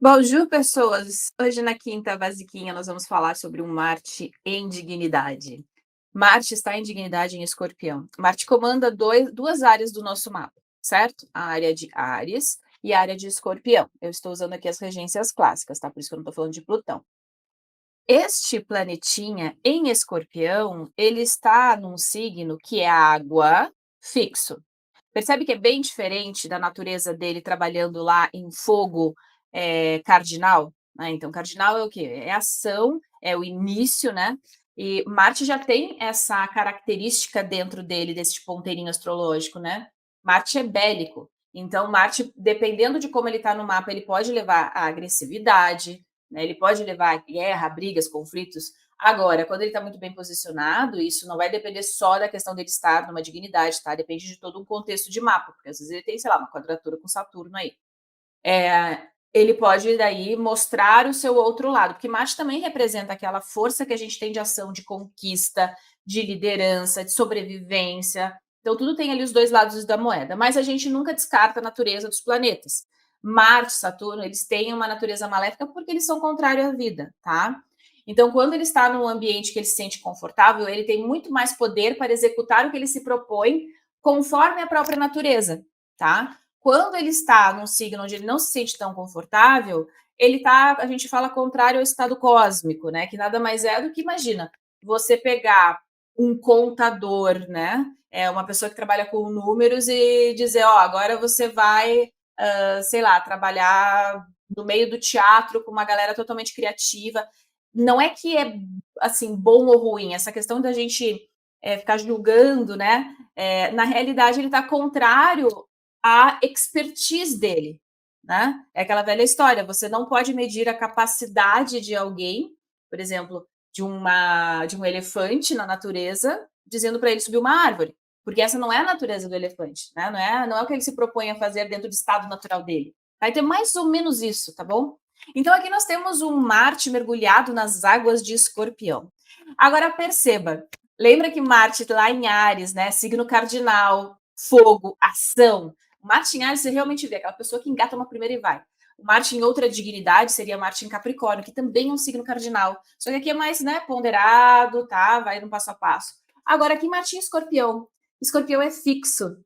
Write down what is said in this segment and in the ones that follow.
Bonjour, pessoas! Hoje, na quinta basiquinha, nós vamos falar sobre um Marte em dignidade. Marte está em dignidade em Escorpião. Marte comanda duas áreas do nosso mapa, certo? A área de Áries e a área de Escorpião. Eu estou usando aqui as regências clássicas, tá? Por isso que eu não estou falando de Plutão. Este planetinha em Escorpião, ele está num signo que é água fixo. Percebe que é bem diferente da natureza dele trabalhando lá em fogo, cardinal, né, então cardinal é o quê? É ação, é o início, né, e Marte já tem essa característica dentro dele, desse ponteirinho astrológico, né. Marte é bélico, então Marte, dependendo de como ele está no mapa, ele pode levar à agressividade, né, ele pode levar à guerra, brigas, conflitos. Agora, quando ele está muito bem posicionado, isso não vai depender só da questão dele estar numa dignidade, tá? Depende de todo um contexto de mapa, porque às vezes ele tem, sei lá, uma quadratura com Saturno aí. Ele pode daí mostrar o seu outro lado, porque Marte também representa aquela força que a gente tem de ação, de conquista, de liderança, de sobrevivência. Então, tudo tem ali os dois lados da moeda, mas a gente nunca descarta a natureza dos planetas. Marte, Saturno, eles têm uma natureza maléfica porque eles são contrários à vida, tá? Então, quando ele está num ambiente que ele se sente confortável, ele tem muito mais poder para executar o que ele se propõe conforme a própria natureza, tá? Quando ele está num signo onde ele não se sente tão confortável, ele está, a gente fala, contrário ao estado cósmico, né? Que nada mais é do que, imagina, você pegar um contador, né? É uma pessoa que trabalha com números e dizer, ó, agora você vai, sei lá, trabalhar no meio do teatro com uma galera totalmente criativa. Não é que é, assim, bom ou ruim, essa questão da gente ficar julgando, né? Na realidade, ele está contrário à expertise dele, né? É aquela velha história, você não pode medir a capacidade de alguém, por exemplo, de um elefante na natureza, dizendo para ele subir uma árvore, porque essa não é a natureza do elefante, né? Não é o que ele se propõe a fazer dentro do estado natural dele. Vai ter mais ou menos isso, tá bom? Então aqui nós temos um Marte mergulhado nas águas de Escorpião. Agora perceba, lembra que Marte lá em Áries, né, signo cardinal, fogo, ação. Marte em Áries você realmente vê aquela pessoa que engata uma primeira e vai. O Marte em outra dignidade seria Marte em Capricórnio, que também é um signo cardinal. Só que aqui é mais, né, ponderado, tá? Vai no passo a passo. Agora aqui Marte em Escorpião. Escorpião é fixo.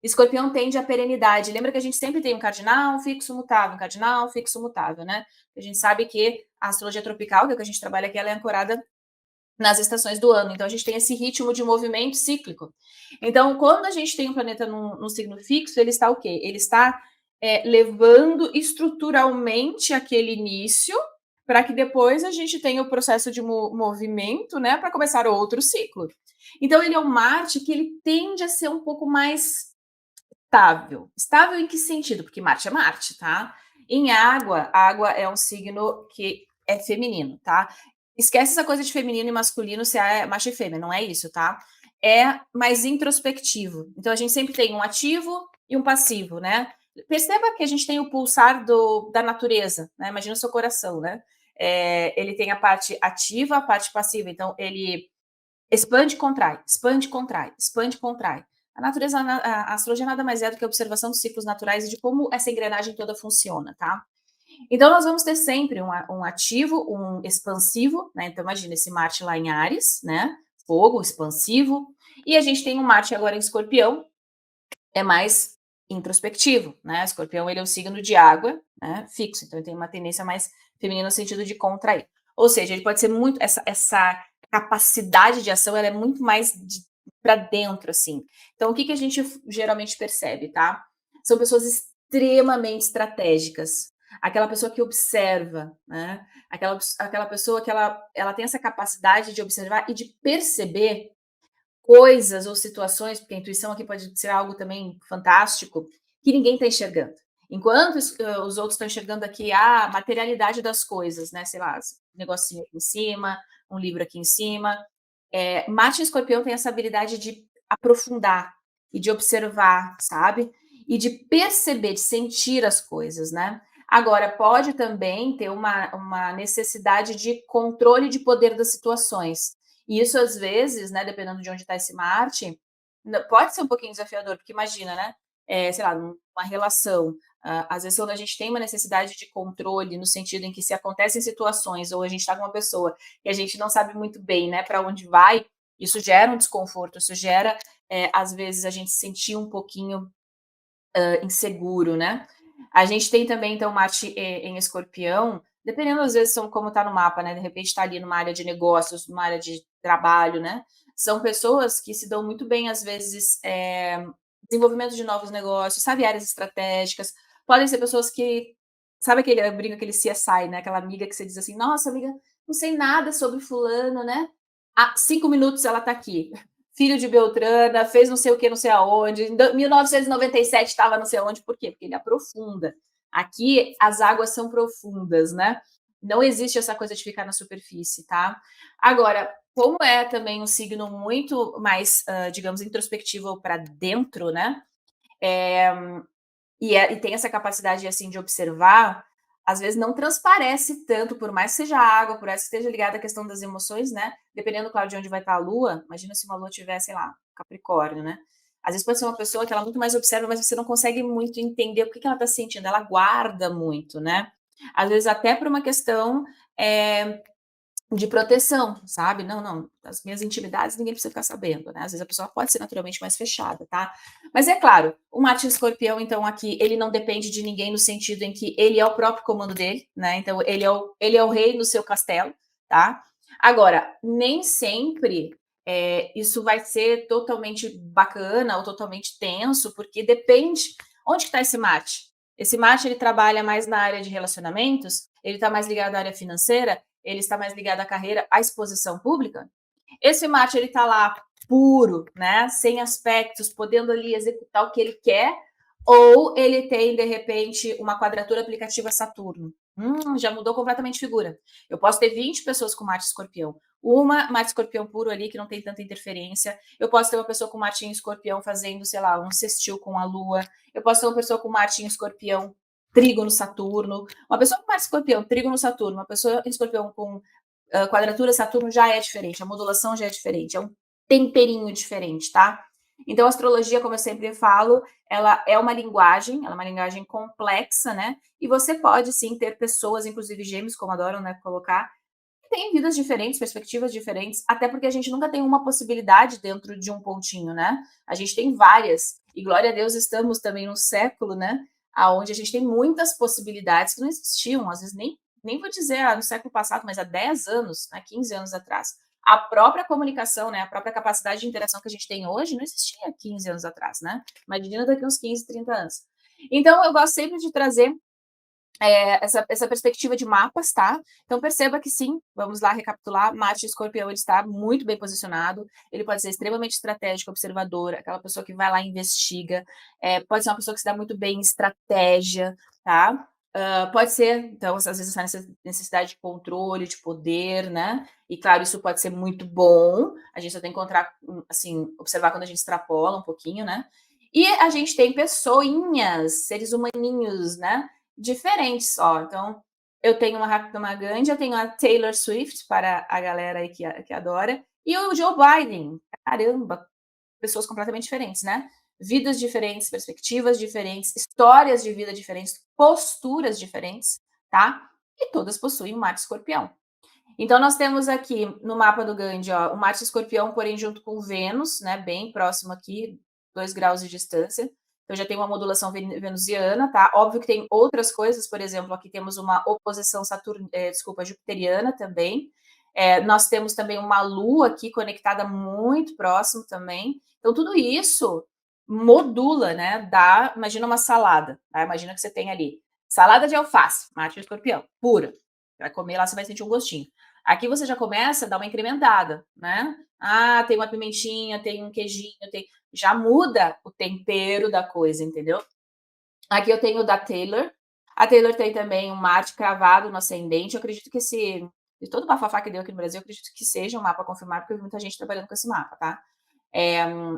Escorpião tende à perenidade. Lembra que a gente sempre tem um cardinal, fixo, mutável, um cardinal, fixo, mutável, né? A gente sabe que a astrologia tropical, que é o que a gente trabalha aqui, ela é ancorada nas estações do ano. Então, a gente tem esse ritmo de movimento cíclico. Então, quando a gente tem um planeta num signo fixo, ele está o quê? Ele está levando estruturalmente aquele início para que depois a gente tenha o processo de movimento, né, para começar outro ciclo. Então, ele é um Marte que ele tende a ser um pouco mais estável. Estável em que sentido? Porque Marte é Marte, tá? Em água, água é um signo que é feminino, tá? Esquece essa coisa de feminino e masculino, se é macho e fêmea, não é isso, tá? É mais introspectivo. Então a gente sempre tem um ativo e um passivo, né? Perceba que a gente tem o pulsar da natureza, né? Imagina o seu coração, né? Ele tem a parte ativa, a parte passiva. Então ele expande, contrai, expande, contrai, expande, contrai. A natureza, a astrologia nada mais é do que a observação dos ciclos naturais e de como essa engrenagem toda funciona, tá? Então, nós vamos ter sempre um ativo, um expansivo, né? Então, imagina esse Marte lá em Áries, né? Fogo, expansivo. E a gente tem um Marte agora em Escorpião, é mais introspectivo, né? Escorpião, ele é um signo de água, né? Fixo, então ele tem uma tendência mais feminina no sentido de contrair. Ou seja, ele pode ser muito, essa capacidade de ação, ela é muito mais para dentro, assim. Então, o que a gente geralmente percebe, tá? São pessoas extremamente estratégicas. Aquela pessoa que observa, né? Aquela pessoa que ela tem essa capacidade de observar e de perceber coisas ou situações, porque a intuição aqui pode ser algo também fantástico, que ninguém está enxergando. Enquanto os outros estão enxergando aqui a materialidade das coisas, né? Sei lá, um negocinho aqui em cima, um livro aqui em cima. Marte e Escorpião tem essa habilidade de aprofundar e de observar, sabe? E de perceber, de sentir as coisas, né? Agora, pode também ter uma necessidade de controle de poder das situações. E isso, às vezes, né, dependendo de onde está esse Marte, pode ser um pouquinho desafiador, porque imagina, né? sei lá, numa relação, às vezes quando a gente tem uma necessidade de controle, no sentido em que se acontecem situações ou a gente está com uma pessoa e a gente não sabe muito bem, né, para onde vai, isso gera um desconforto, isso gera, às vezes, a gente se sentir um pouquinho inseguro, né. A gente tem também, então, Marte em Escorpião, dependendo às vezes são como está no mapa, né, de repente está ali numa área de negócios, numa área de trabalho, né, são pessoas que se dão muito bem, às vezes, desenvolvimento de novos negócios, sabe, áreas estratégicas, podem ser pessoas que sabe aquele eu brinco, aquele CSI, né, aquela amiga que você diz assim: "Nossa amiga, não sei nada sobre fulano, né, há 5 minutos ela está aqui filho de Beltrana, fez não sei o que, não sei aonde, em 1997 estava não sei aonde, por quê? Porque ele aprofunda. Aqui as águas são profundas, né? Não existe essa coisa de ficar na superfície, tá? Agora, como é também um signo muito mais, digamos, introspectivo para dentro, né? E tem essa capacidade, assim, de observar, às vezes não transparece tanto, por mais que seja água, por mais que esteja ligada à questão das emoções, né, dependendo, claro, de onde vai estar a lua, imagina se uma lua tiver, sei lá, Capricórnio, né, às vezes pode ser uma pessoa que ela muito mais observa, mas você não consegue muito entender o que ela está sentindo, ela guarda muito, né. Às vezes até por uma questão, eh, de proteção, sabe. Não, não, as minhas intimidades ninguém precisa ficar sabendo, né. Às vezes a pessoa pode ser naturalmente mais fechada, tá. Mas é claro, o Marte em Escorpião, então, aqui, ele não depende de ninguém no sentido em que ele é o próprio comando dele, né, então ele é o rei no seu castelo, tá. Agora, nem sempre, isso vai ser totalmente bacana ou totalmente tenso, porque depende onde que tá esse Marte. Esse Marte, ele trabalha mais na área de relacionamentos, ele está mais ligado à área financeira, ele está mais ligado à carreira, à exposição pública. Esse Marte ele está lá puro, né, sem aspectos, podendo ali executar o que ele quer, ou ele tem de repente uma quadratura aplicativa Saturno. Já mudou completamente de figura. Eu posso ter 20 pessoas com Marte Escorpião. Uma Marte Escorpião puro ali que não tem tanta interferência. Eu posso ter uma pessoa com Marte em Escorpião fazendo, sei lá, um sextil com a Lua. Eu posso ter uma pessoa com Marte em Escorpião, trígono Saturno. Uma pessoa com Marte Escorpião, trígono Saturno, uma pessoa em Escorpião com quadratura Saturno já é diferente, a modulação já é diferente, é um temperinho diferente, tá? Então, a astrologia, como eu sempre falo, ela é uma linguagem complexa, né? E você pode sim ter pessoas, inclusive gêmeos, como adoram, né, colocar, que têm vidas diferentes, perspectivas diferentes, até porque a gente nunca tem uma possibilidade dentro de um pontinho, né? A gente tem várias. E glória a Deus, estamos também num século, né? Onde a gente tem muitas possibilidades que não existiam, às vezes nem vou dizer no século passado, mas há 10 anos, né, 15 anos atrás. A própria comunicação, né, a própria capacidade de interação que a gente tem hoje não existia há 15 anos atrás, né? Imagina daqui uns 15, 30 anos. Então, eu gosto sempre de trazer essa perspectiva de mapas, tá? Então perceba que sim, vamos lá recapitular, Marte em Escorpião ele está muito bem posicionado, ele pode ser extremamente estratégico, observador, aquela pessoa que vai lá e investiga, pode ser uma pessoa que se dá muito bem em estratégia, tá? Pode ser, então, às vezes, essa necessidade de controle, de poder, né? E claro, isso pode ser muito bom. A gente só tem que encontrar, assim, observar quando a gente extrapola um pouquinho, né? E a gente tem pessoinhas, seres humaninhos, né? Diferentes, ó. Então, eu tenho uma Mahatma Gandhi, eu tenho a Taylor Swift, para a galera aí que adora, e o Joe Biden. Caramba, pessoas completamente diferentes, né? Vidas diferentes, perspectivas diferentes, histórias de vida diferentes, posturas diferentes, tá? E todas possuem um Marte Escorpião. Então, nós temos aqui no mapa do Gandhi, ó, o Marte Escorpião, porém junto com Vênus, né, bem próximo aqui, 2 graus de distância. Então, já tem uma modulação venusiana, tá? Óbvio que tem outras coisas, por exemplo, aqui temos uma oposição jupiteriana também. Nós temos também uma lua aqui conectada muito próximo também. Então, tudo isso modula, né? Imagina uma salada, tá? Imagina que você tem ali salada de alface, Marte Escorpião, pura. Vai comer lá, você vai sentir um gostinho. Aqui você já começa a dar uma incrementada, né? Ah, tem uma pimentinha, tem um queijinho, já muda o tempero da coisa, entendeu? Aqui eu tenho o da Taylor. A Taylor tem também um Marte cravado no ascendente. Eu acredito que de todo o bafafá que deu aqui no Brasil, eu acredito que seja um mapa confirmado, porque eu vi muita gente trabalhando com esse mapa, tá?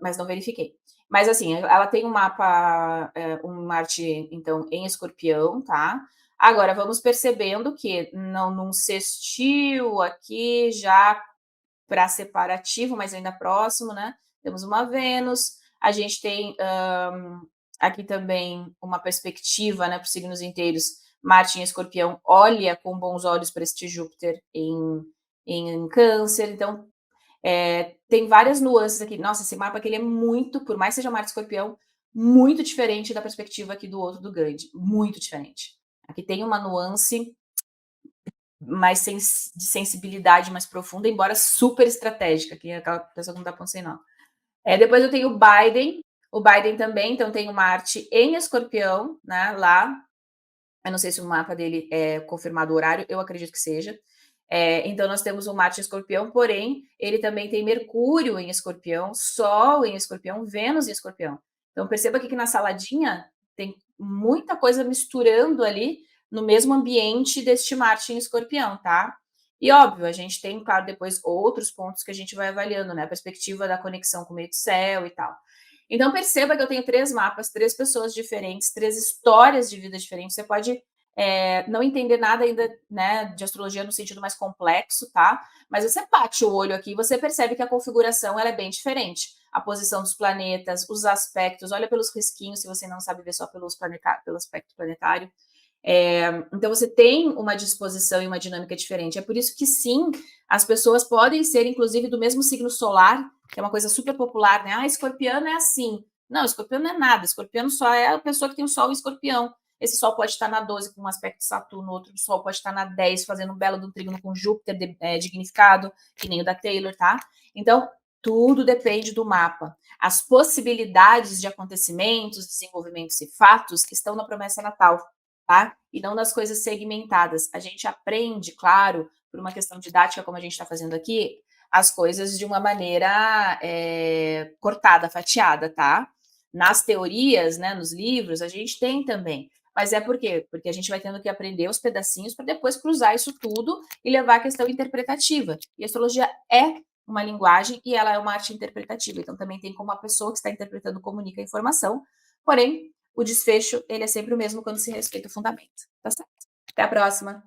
Mas não verifiquei. Mas assim, ela tem um mapa, um Marte, então, em Escorpião, tá? Agora, vamos percebendo que não, num sextil aqui, já para separativo, mas ainda próximo, né? Temos uma Vênus, a gente tem Aqui também uma perspectiva, né, para os signos inteiros. Marte em Escorpião olha com bons olhos para este Júpiter em Câncer, então tem várias nuances aqui. Nossa, esse mapa aqui ele é muito, por mais que seja Marte Escorpião, muito diferente da perspectiva aqui do outro do Gandhi, muito diferente. Aqui tem uma nuance mais de sensibilidade mais profunda, embora super estratégica, que é aquela pessoa que não dá ponto sem nó. Depois eu tenho o Biden também, então tem o Marte em Escorpião, né, lá. Eu não sei se o mapa dele é confirmado o horário, eu acredito que seja. Então nós temos o Marte em Escorpião, porém ele também tem Mercúrio em Escorpião, Sol em Escorpião, Vênus em Escorpião. Então perceba aqui que na saladinha tem muita coisa misturando ali no mesmo ambiente deste Marte em Escorpião, tá? E óbvio, a gente tem, claro, depois outros pontos que a gente vai avaliando, né? A perspectiva da conexão com o meio do céu e tal. Então perceba que eu tenho 3 mapas, 3 pessoas diferentes, 3 histórias de vida diferentes. Você pode não entender nada ainda, né, de astrologia no sentido mais complexo, tá? Mas você bate o olho aqui e você percebe que a configuração ela é bem diferente. A posição dos planetas, os aspectos, olha pelos risquinhos, se você não sabe ver só pelo aspecto planetário. Então você tem uma disposição e uma dinâmica diferente. É por isso que sim, as pessoas podem ser, inclusive, do mesmo signo solar, que é uma coisa super popular, né? Ah, escorpiano é assim. Não, escorpião não é nada. Escorpiano só é a pessoa que tem o sol em escorpião. Esse sol pode estar na 12 com um aspecto de Saturno, outro sol pode estar na 10 fazendo um belo do trígono com Júpiter dignificado, que nem o da Taylor, tá? Então, tudo depende do mapa. As possibilidades de acontecimentos, desenvolvimentos e fatos estão na promessa natal, tá? E não nas coisas segmentadas. A gente aprende, claro, por uma questão didática, como a gente está fazendo aqui, as coisas de uma maneira cortada, fatiada, tá? Nas teorias, né, nos livros, a gente tem também. Mas é por quê? Porque a gente vai tendo que aprender os pedacinhos para depois cruzar isso tudo e levar a questão interpretativa. E a astrologia é uma linguagem e ela é uma arte interpretativa. Então também tem como a pessoa que está interpretando comunica a informação, porém o desfecho ele é sempre o mesmo quando se respeita o fundamento. Tá certo? Até a próxima!